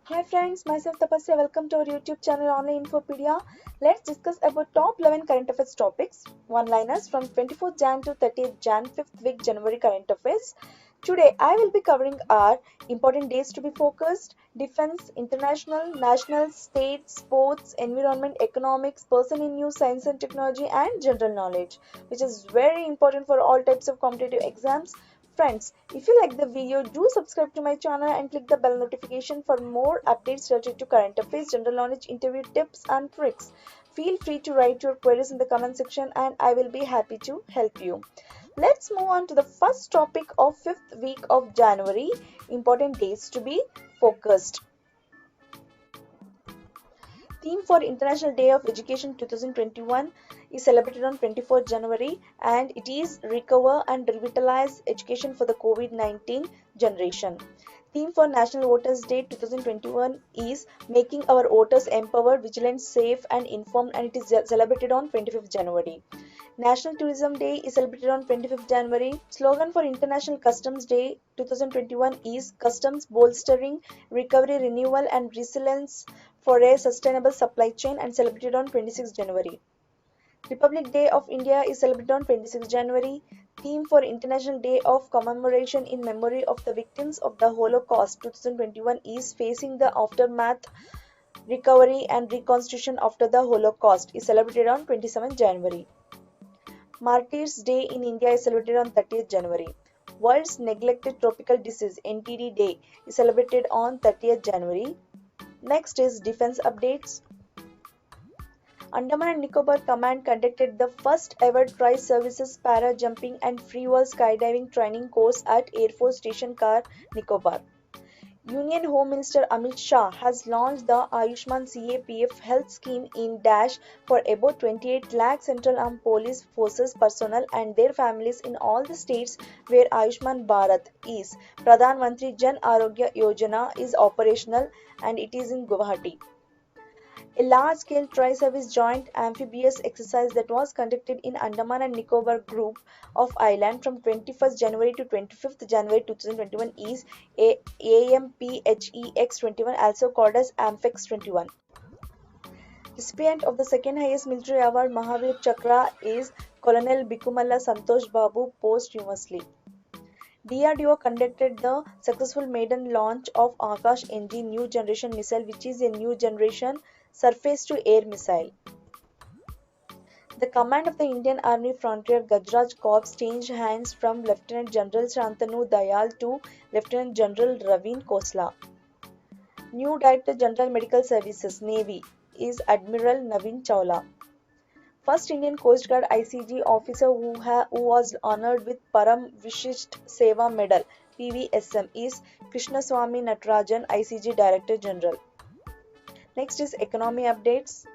Hi friends, myself Tapasya. Welcome to our YouTube channel Online Infopedia. Let's discuss about top 11 current affairs topics, one-liners from 24th Jan to 30th Jan, 5th week January current affairs. Today I will be covering our important days to be focused, defense, international, national, state, sports, environment, economics, person in news, science and technology, and general knowledge, which is very important for all types of competitive exams. Friends, if you like the video, do subscribe to my channel and click the bell notification for more updates related to current affairs, general knowledge, interview tips and tricks. Feel free to write your queries in the comment section and I will be happy to help you. Let's move on to the first topic of 5th week of January, important days to be focused. Theme for International Day of Education 2021 is celebrated on 24th January and it is Recover and Revitalize Education for the COVID-19 Generation. Theme for National Voters Day 2021 is Making Our Voters Empowered, Vigilant, Safe and Informed, and it is celebrated on 25th January. National Tourism Day is celebrated on 25th January. Slogan for International Customs Day 2021 is Customs Bolstering Recovery, Renewal and Resilience for a Sustainable Supply Chain, and celebrated on 26th January. Republic Day of India is celebrated on 26th January. Theme for International Day of Commemoration in Memory of the Victims of the Holocaust 2021 is Facing the Aftermath, Recovery and Reconstruction After the Holocaust is celebrated on 27th January. Martyrs Day in India is celebrated on 30th January. World's Neglected Tropical Disease (NTD) Day is celebrated on 30th January. Next is defense updates. Andaman and Nicobar Command conducted the first ever tri-services para-jumping and free-wall skydiving training course at Air Force Station Car, Nicobar. Union Home Minister Amit Shah has launched the Ayushman CAPF health scheme in Dash for about 28 lakh Central Armed Police Forces personnel and their families in all the states where Ayushman Bharat is. Pradhan Mantri Jan Arogya Yojana is operational and it is in Guwahati. A large-scale tri-service joint amphibious exercise that was conducted in Andaman and Nicobar group of island from 21st January to 25th January 2021 is AMPHEX-21, also called as AMPHEX-21. Recipient of the second highest military award Mahavir Chakra is Colonel Bikumalla Santosh Babu posthumously. DRDO conducted the successful maiden launch of Akash NG new generation missile, which is a new generation surface-to-air missile. The command of the Indian Army Frontier Gajraj Corps changed hands from Lieutenant General Shantanu Dayal to Lieutenant General Raveen Khosla. New Director General Medical Services Navy is Admiral Naveen Chawla. First Indian Coast Guard ICG officer who was honored with Param Vishisht Seva Medal PVSM is Krishnaswamy Natarajan, ICG Director General. Next is economy updates.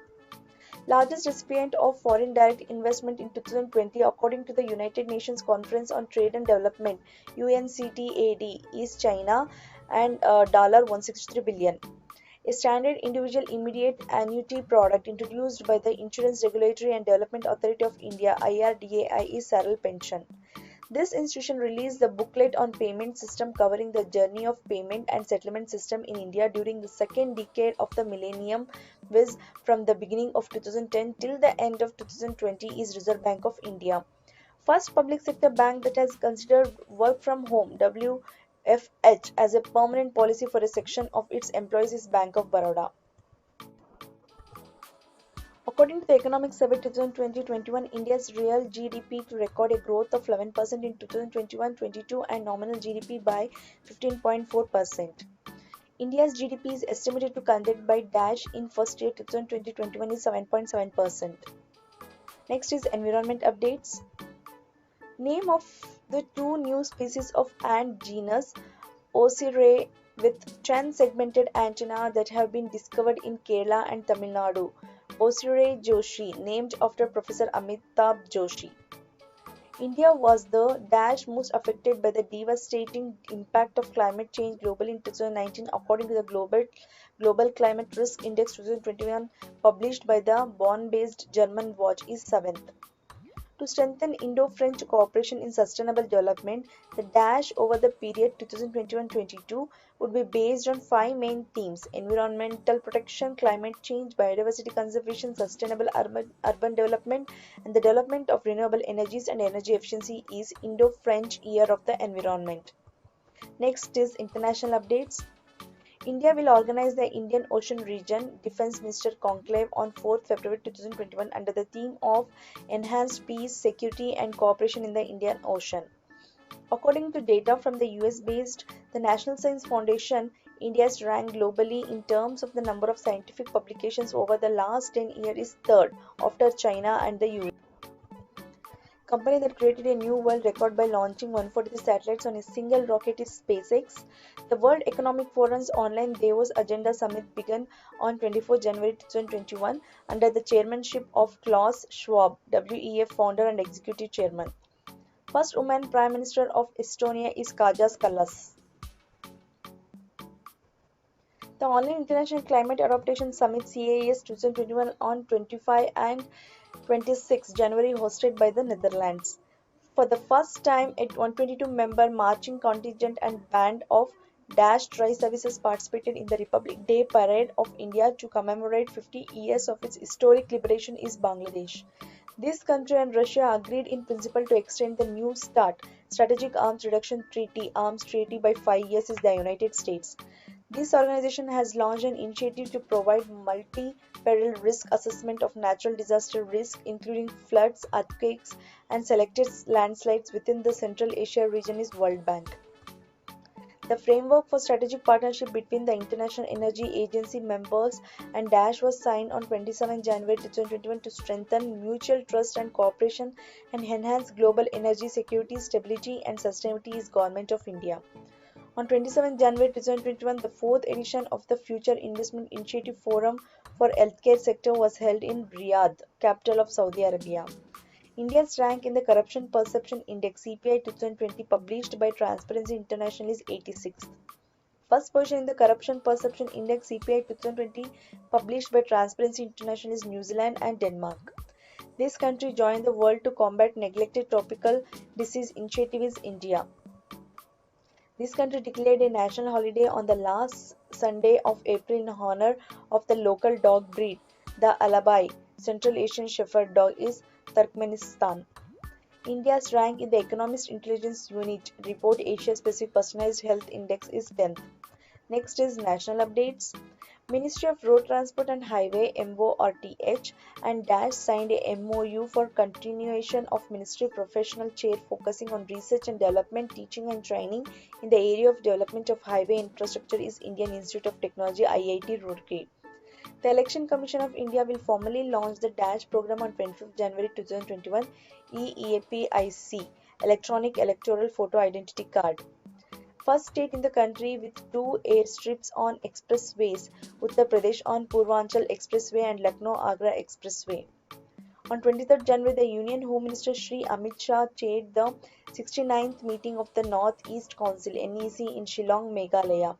Largest recipient of foreign direct investment in 2020 according to the United Nations Conference on Trade and Development UNCTAD is China and $163 billion. A standard individual immediate annuity product introduced by the Insurance Regulatory and Development Authority of India IRDAI is Saral Pension. This institution released the booklet on payment system covering the journey of payment and settlement system in India during the second decade of the millennium, viz. From the beginning of 2010 till the end of 2020 is Reserve Bank of India. First public sector bank that has considered work from home WFH as a permanent policy for a section of its employees is Bank of Baroda. According to the Economic Survey 2020-21, India's real GDP to record a growth of 11% in 2021-22 and nominal GDP by 15.4%. India's GDP is estimated to contract by dash in first year 2020-21 is 7.7%. Next is environment updates. Name of the two new species of ant genus Osyrae with 10 segmented antennae that have been discovered in Kerala and Tamil Nadu. Osyrae Joshi, named after Professor Amitabh Joshi. India was the dash most affected by the devastating impact of climate change globally in 2019 according to the Global Climate Risk Index 2021 published by the Bonn-based German Watch is 7th. To strengthen Indo-French cooperation in sustainable development, the Dash over the period 2021-22 would be based on five main themes: environmental protection, climate change, biodiversity conservation, sustainable urban development, and the development of renewable energies and energy efficiency is Indo-French Year of the Environment. Next is international updates. India will organize the Indian Ocean Region Defence Minister Conclave on 4th February 2021 under the theme of Enhanced Peace, Security and Cooperation in the Indian Ocean. According to data from the US-based the National Science Foundation, India's rank globally in terms of the number of scientific publications over the last 10 years is third after China and the US. Company that created a new world record by launching 143 satellites on a single rocket is SpaceX. The World Economic Forum's online Davos Agenda Summit began on 24 January 2021 under the chairmanship of Klaus Schwab, WEF founder and executive chairman. First woman Prime Minister of Estonia is Kaja Kallas. The Online International Climate Adaptation Summit CAS 2021 on 25 and 26 January hosted by the Netherlands. For the first time, a 122-member marching contingent and band of Dash Tri-Services participated in the Republic Day Parade of India to commemorate 50 years of its historic liberation is Bangladesh. This country and Russia agreed in principle to extend the New START Strategic Arms Reduction Treaty Arms Treaty by 5 years is the United States. This organization has launched an initiative to provide multi-peril risk assessment of natural disaster risk, including floods, earthquakes, and selected landslides within the Central Asia region is World Bank. The framework for strategic partnership between the International Energy Agency members and Dash was signed on 27 January 2021 to strengthen mutual trust and cooperation and enhance global energy security, stability, and sustainability is Government of India. On 27 January 2021, the fourth edition of the Future Investment Initiative Forum for Healthcare Sector was held in Riyadh, capital of Saudi Arabia. India's rank in the Corruption Perception Index CPI 2020 published by Transparency International is 86th. First position in the Corruption Perception Index CPI 2020 published by Transparency International is New Zealand and Denmark. This country joined the World to Combat Neglected Tropical Disease Initiative is India. This country declared a national holiday on the last Sunday of April in honor of the local dog breed, the Alabai, Central Asian Shepherd dog is Turkmenistan. India's rank in the Economist Intelligence Unit Report Asia Pacific Personalized Health Index is 10th. Next is national updates. Ministry of Road Transport and Highway MoRTH and Dash signed a MoU for continuation of Ministry Professional Chair focusing on research and development, teaching and training in the area of development of highway infrastructure is Indian Institute of Technology IIT Roorkee. The Election Commission of India will formally launch the Dash program on 25 January 2021 EAPIC Electronic Electoral Photo Identity Card. First state in the country with two airstrips on expressways, Uttar Pradesh on Purvanchal Expressway and Lucknow-Agra Expressway. On 23rd January, the Union Home Minister Shri Amit Shah chaired the 69th meeting of the North East Council NEC in Shillong, Meghalaya.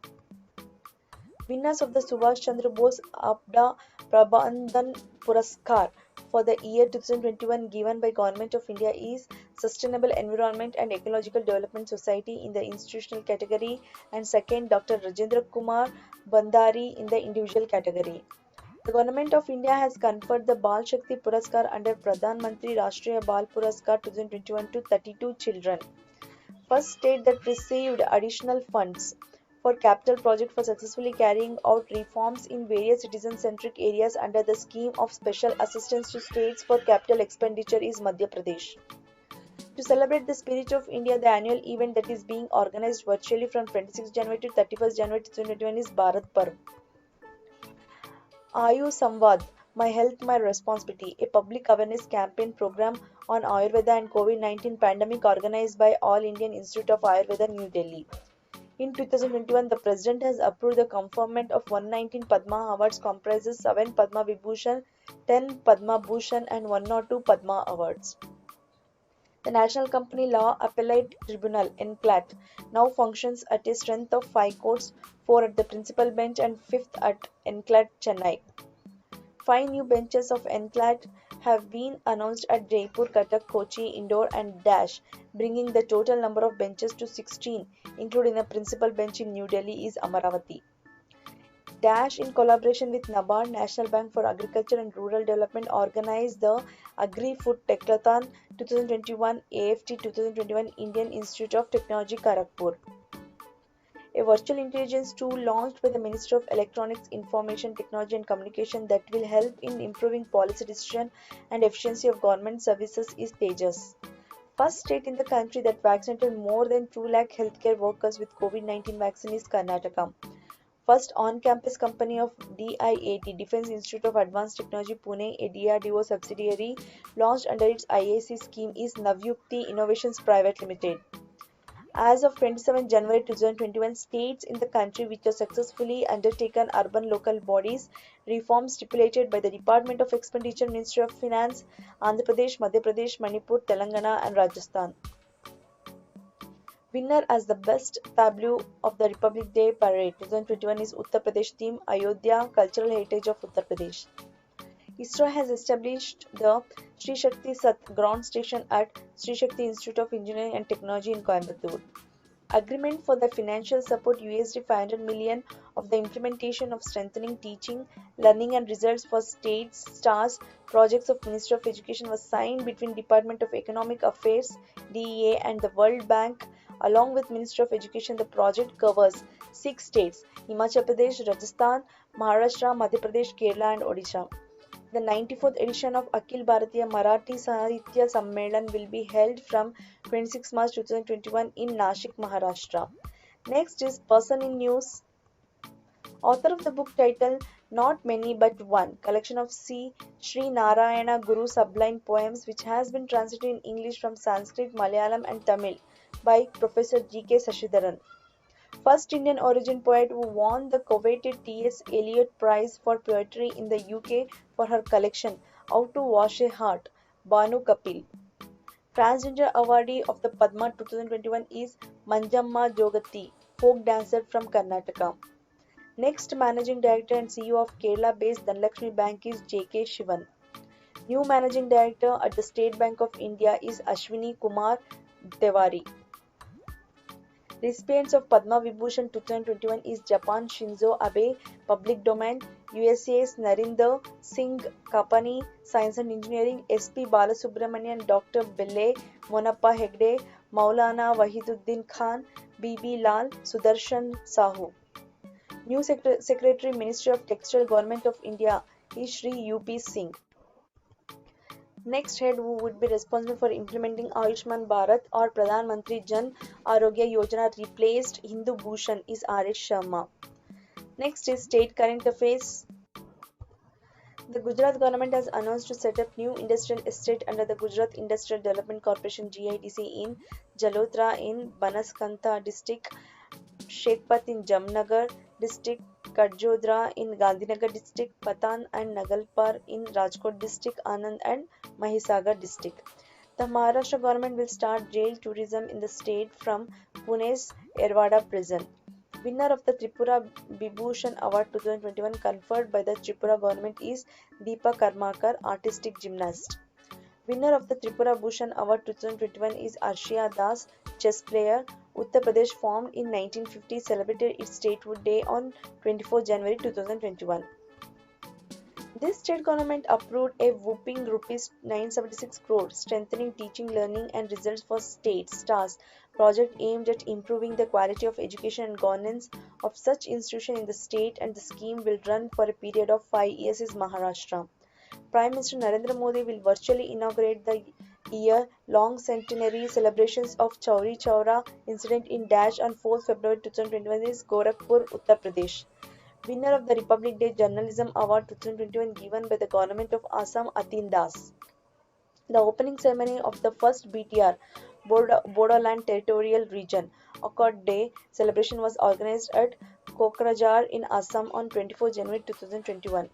Winners of the Subhash Chandra Bose Abda Prabandhan Puraskar for the year 2021 given by Government of India is Sustainable Environment and Ecological Development Society in the institutional category and second Dr. Rajendra Kumar Bandari in the individual category. The Government of India has conferred the Bal Shakti Puraskar under Pradhan Mantri Rashtriya Bal Puraskar 2021 to 32 children. First state that received additional funds for capital project for successfully carrying out reforms in various citizen-centric areas under the scheme of special assistance to states for capital expenditure is Madhya Pradesh. To celebrate the spirit of India, the annual event that is being organized virtually from 26 January to 31st January 2021 is Bharat Parv. Ayu Samvad, My Health, My Responsibility, a public awareness campaign program on Ayurveda and COVID-19 pandemic organized by All Indian Institute of Ayurveda, New Delhi. In 2021, the President has approved the conferment of 119 Padma Awards comprises 7 Padma Vibhushan, 10 Padma Bhushan and 102 Padma Awards. The National Company Law Appellate Tribunal NCLAT now functions at a strength of 5 courts, 4 at the principal bench and 5th at NCLAT Chennai. 5 new benches of NCLAT have been announced at Jaipur, Cuttack, Kochi, Indore, and Dash, bringing the total number of benches to 16, including a principal bench in New Delhi, is Amaravati. Dash, in collaboration with NABARD, National Bank for Agriculture and Rural Development, organized the Agri-Food Techlathon 2021 AFT 2021 Indian Institute of Technology, Kharagpur. A virtual intelligence tool launched by the Ministry of Electronics, Information Technology and Communication that will help in improving policy decision and efficiency of government services is Tejas. First state in the country that vaccinated more than 2 lakh healthcare workers with COVID-19 vaccine is Karnataka. First on-campus company of DIAT, Defence Institute of Advanced Technology Pune, a DRDO subsidiary launched under its IAC scheme, is Navyukti Innovations Private Limited. As of 27 January 2021, states in the country which have successfully undertaken urban local bodies reforms stipulated by the Department of Expenditure, Ministry of Finance, Andhra Pradesh, Madhya Pradesh, Manipur, Telangana and Rajasthan. Winner as the best tableau of the Republic Day Parade 2021 is Uttar Pradesh theme Ayodhya Cultural Heritage of Uttar Pradesh. ISRO has established the Sri Shakti Sat ground station at Sri Shakti Institute of Engineering and Technology in Coimbatore. Agreement for the financial support $500 million of the implementation of strengthening teaching, learning and results for states stars projects of Ministry of Education was signed between Department of Economic Affairs DEA and the World Bank. Along with Ministry of Education, the project covers 6 states: Himachal Pradesh, Rajasthan, Maharashtra, Madhya Pradesh, Kerala and Odisha. The 94th edition of Akhil Bharatiya Marathi Sahitya Sammelan will be held from 26 March 2021 in Nashik, Maharashtra. Next is Person in News. Author of the book titled Not Many But One, collection of Sri Narayana Guru sublime poems, which has been translated in English from Sanskrit, Malayalam and Tamil by Professor G.K. Sashidharan. First Indian origin poet who won the coveted T.S. Eliot Prize for Poetry in the UK for her collection How to Wash a Heart, Banu Kapil. Transgender awardee of the Padma 2021 is Manjamma Jogati, folk dancer from Karnataka. Next Managing Director and CEO of Kerala-based Dhanlaxmi Bank is J.K. Shivan. New Managing Director at the State Bank of India is Ashwini Kumar Tewari. Recipients of Padma Vibhushan 2021 is Japan Shinzo Abe, Public Domain, USA's Narinder Singh Kapani, Science and Engineering, SP Balasubramanian, Dr. Belle Monappa Hegde, Maulana Wahiduddin Khan, BB Lal, Sudarshan Sahu. New Secretary Ministry of Textile Government of India is Shri UP Singh. Next head who would be responsible for implementing Ayushman Bharat or Pradhan Mantri Jan Arogya Yojana replaced Hindu Bhushan is R.S. Sharma. Next is State Current Affairs. The Gujarat government has announced to set up new industrial estate under the Gujarat Industrial Development Corporation GIDC in Jalotra in Banaskantha district, Shekhpat in Jamnagar district, Kadjodra in Gandhinagar district, Patan and Nagalpar in Rajkot district, Anand and Mahisagar district. The Maharashtra government will start jail tourism in the state from Pune's Yerwada prison. Winner of the Tripura Vibhushan Award 2021 conferred by the Tripura government is Deepa Karmakar, artistic gymnast. Winner of the Tripura Bhushan Award 2021 is Arshia Das, chess player. Uttar Pradesh, formed in 1950, celebrated its statehood day on 24 January 2021. This state government approved a whopping rupees 976 crore strengthening teaching, learning and results for state stars project aimed at improving the quality of education and governance of such institutions in the state, and the scheme will run for a period of 5 years in Maharashtra. Prime Minister Narendra Modi will virtually inaugurate the year-long centenary celebrations of Chauri Chaura incident in Dash on 4th February 2021 is Gorakhpur, Uttar Pradesh. Winner of the Republic Day Journalism Award 2021 given by the Government of Assam, Atin Das. The opening ceremony of the first BTR, Bodoland Territorial Region, Accord Day celebration was organized at Kokrajhar in Assam on 24 January 2021.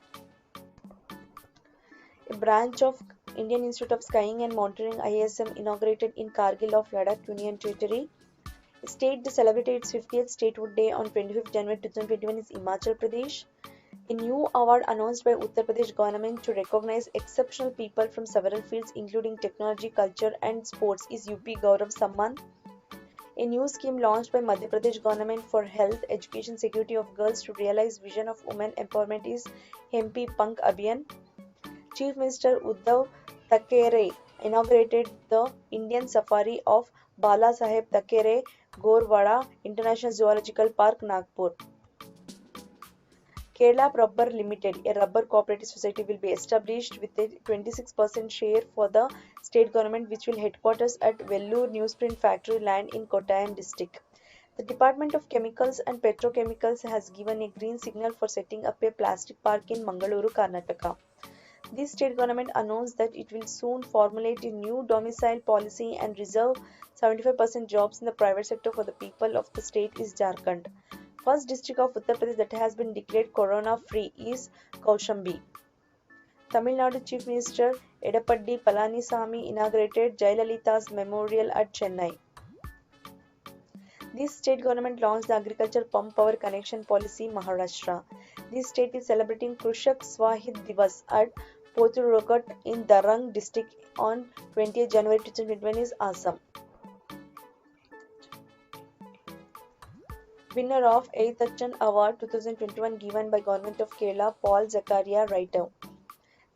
A branch of Indian Institute of Skying and Monitoring ISM inaugurated in Kargil of Ladakh Union Territory. The state that celebrated its 50th statehood day on 25th January 2021 is Himachal Pradesh. A new award announced by Uttar Pradesh government to recognize exceptional people from several fields including technology, culture and sports is UP Gaurav Samman. A new scheme launched by Madhya Pradesh government for health, education, security of girls to realize vision of women empowerment is Hempi Pank Abhiyan. Chief Minister Uddhav Thackeray inaugurated the Indian Safari of Bala Saheb Thackeray Gorewada International Zoological Park, Nagpur. Kerala Rubber Limited, a rubber cooperative society, will be established with a 26% share for the state government, which will headquarters at Vellore Newsprint Factory land in Kottayam district. The Department of Chemicals and Petrochemicals has given a green signal for setting up a plastic park in Mangaluru, Karnataka. The state government announced that it will soon formulate a new domicile policy and reserve 75% jobs in the private sector for the people of the state is Jharkhand. First district of Uttar Pradesh that has been declared corona-free is Kaushambi. Tamil Nadu Chief Minister Edappadi Palanisamy inaugurated Jayalalitha's memorial at Chennai. This state government launched the agriculture pump power connection policy Maharashtra. This state is celebrating Krushak Swahid Divas at Pothurogat in Darang district on 20th January 2021 is Assam. Winner of Eithachan Award 2021 given by Government of Kerala, Paul Zakaria Writer.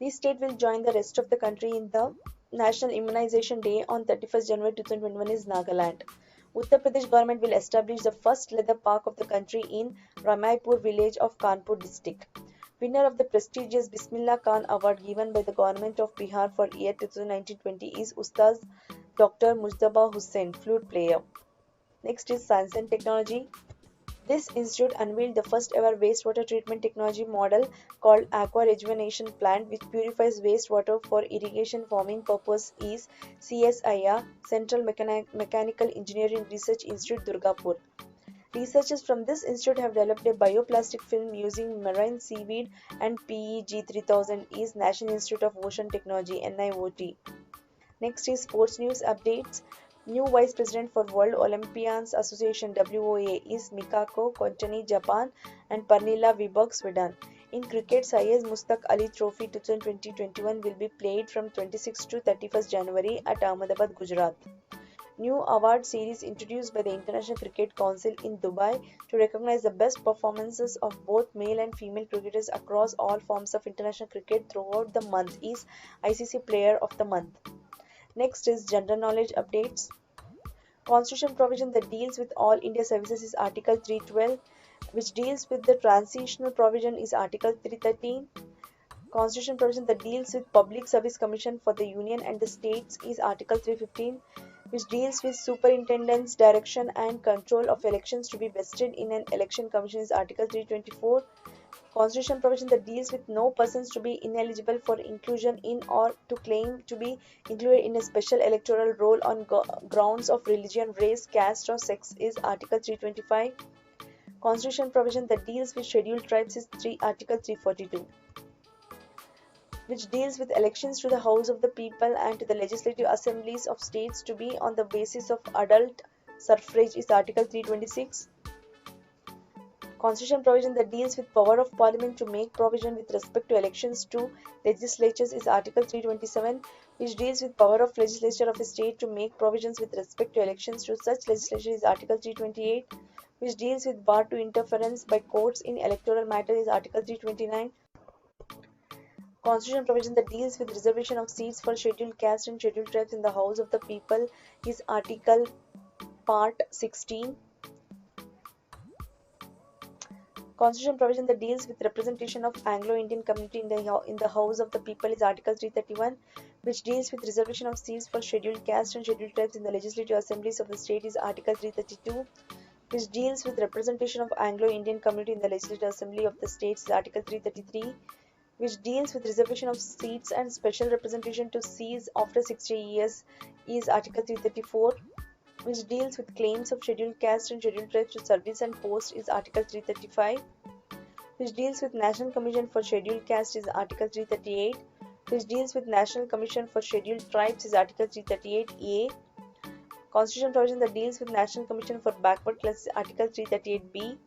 This state will join the rest of the country in the National Immunization Day on 31st January 2021 is Nagaland. Uttar Pradesh government will establish the first leather park of the country in Ramaipur village of Kanpur district. Winner of the prestigious Bismillah Khan Award given by the government of Bihar for year 2019-20 is Ustaz Dr. Mujtaba Hussain, flute player. Next is Science and Technology. This institute unveiled the first ever wastewater treatment technology model called Aqua Rejuvenation Plant, which purifies wastewater for irrigation farming purpose is CSIR, Central Mechanical Engineering Research Institute, Durgapur. Researchers from this institute have developed a bioplastic film using marine seaweed and PEG 3000 is National Institute of Ocean Technology, NIOT. Next is sports news updates. New Vice President for World Olympians Association WOA is Mikako Kontani, Japan and Pernilla Wiberg, Sweden. In cricket, Syed Mustaq Ali Trophy 2020-21 will be played from 26 to 31st January at Ahmedabad, Gujarat. New award series introduced by the International Cricket Council in Dubai to recognize the best performances of both male and female cricketers across all forms of international cricket throughout the month is ICC Player of the Month. Next is general knowledge updates. Constitution provision that deals with all India services is Article 312, which deals with the transitional provision is Article 313. Constitution provision that deals with Public Service Commission for the Union and the States is Article 315, which deals with superintendent's direction and control of elections to be vested in an election commission is Article 324. Constitution provision that deals with no persons to be ineligible for inclusion in or to claim to be included in a special electoral roll on grounds of religion, race, caste or sex is Article 325. Constitution provision that deals with scheduled tribes is Article 342, which deals with elections to the House of the People and to the legislative assemblies of states to be on the basis of adult suffrage is Article 326. Constitution provision that deals with power of Parliament to make provision with respect to elections to legislatures is Article 327, which deals with power of legislature of a state to make provisions with respect to elections to such legislature is Article 328, which deals with bar to interference by courts in electoral matters is Article 329. Constitution provision that deals with reservation of seats for scheduled caste and scheduled tribes in the House of the People is Article Part 16. Constitution provision that deals with representation of Anglo-Indian community in the House of the People is Article 331, which deals with reservation of seats for scheduled caste and scheduled tribes in the legislative assemblies of the state is Article 332, which deals with representation of Anglo-Indian community in the legislative assembly of the states is Article 333, which deals with reservation of seats and special representation to cease after 60 years is Article 334, which deals with claims of scheduled caste and scheduled tribes to service and post is Article 335, which deals with National Commission for Scheduled Caste is Article 338, which deals with National Commission for Scheduled Tribes is Article 338A, Constitution provision that deals with National Commission for Backward Classes is Article 338B,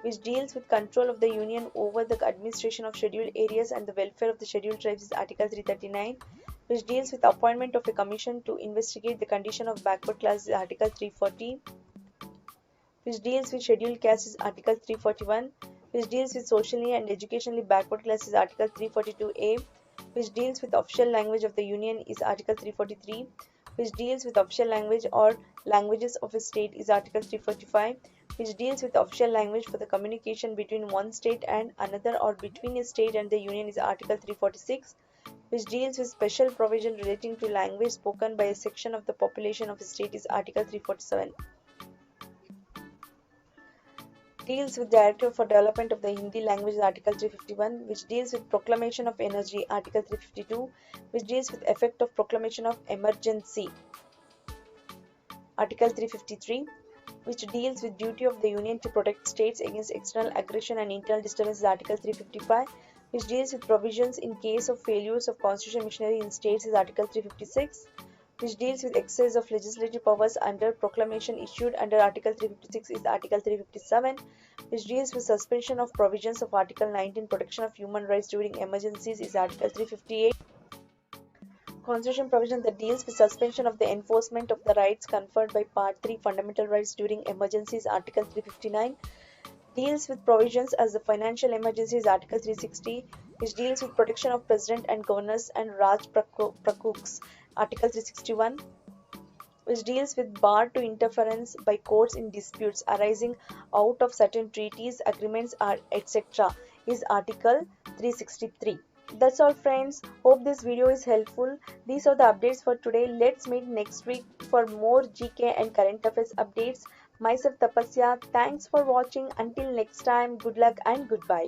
which deals with control of the Union over the administration of scheduled areas and the welfare of the scheduled tribes, is Article 339, which deals with appointment of a commission to investigate the condition of backward classes, is Article 340, which deals with scheduled castes, is Article 341, which deals with socially and educationally backward classes, is Article 342A, which deals with official language of the Union, is Article 343, which deals with official language or languages of a state, is Article 345, which deals with official language for the communication between one state and another or between a state and the Union, is Article 346, which deals with special provision relating to language spoken by a section of the population of a state, is Article 347. Deals with Directive for Development of the Hindi Language, Article 351, which deals with Proclamation of Energy, Article 352, which deals with Effect of Proclamation of Emergency, Article 353, which deals with Duty of the Union to protect states against external aggression and internal disturbances, Article 355, which deals with provisions in case of failures of constitutional machinery in states, is Article 356, which deals with exercise of legislative powers under proclamation issued under Article 356, is Article 357, which deals with suspension of provisions of Article 19, protection of human rights during emergencies, is Article 358. Constitution provision that deals with suspension of the enforcement of the rights conferred by Part 3 Fundamental Rights during emergencies, Article 359, deals with provisions as the financial emergencies, Article 360, which deals with protection of President and Governors and Raj Prakuks, Article 361, which deals with bar to interference by courts in disputes arising out of certain treaties, agreements, etc., is Article 363. That's all, friends. Hope this video is helpful. These are the updates for today. Let's meet next week for more GK and current affairs updates. Myself Tapasya. Thanks for watching. Until next time, good luck and goodbye.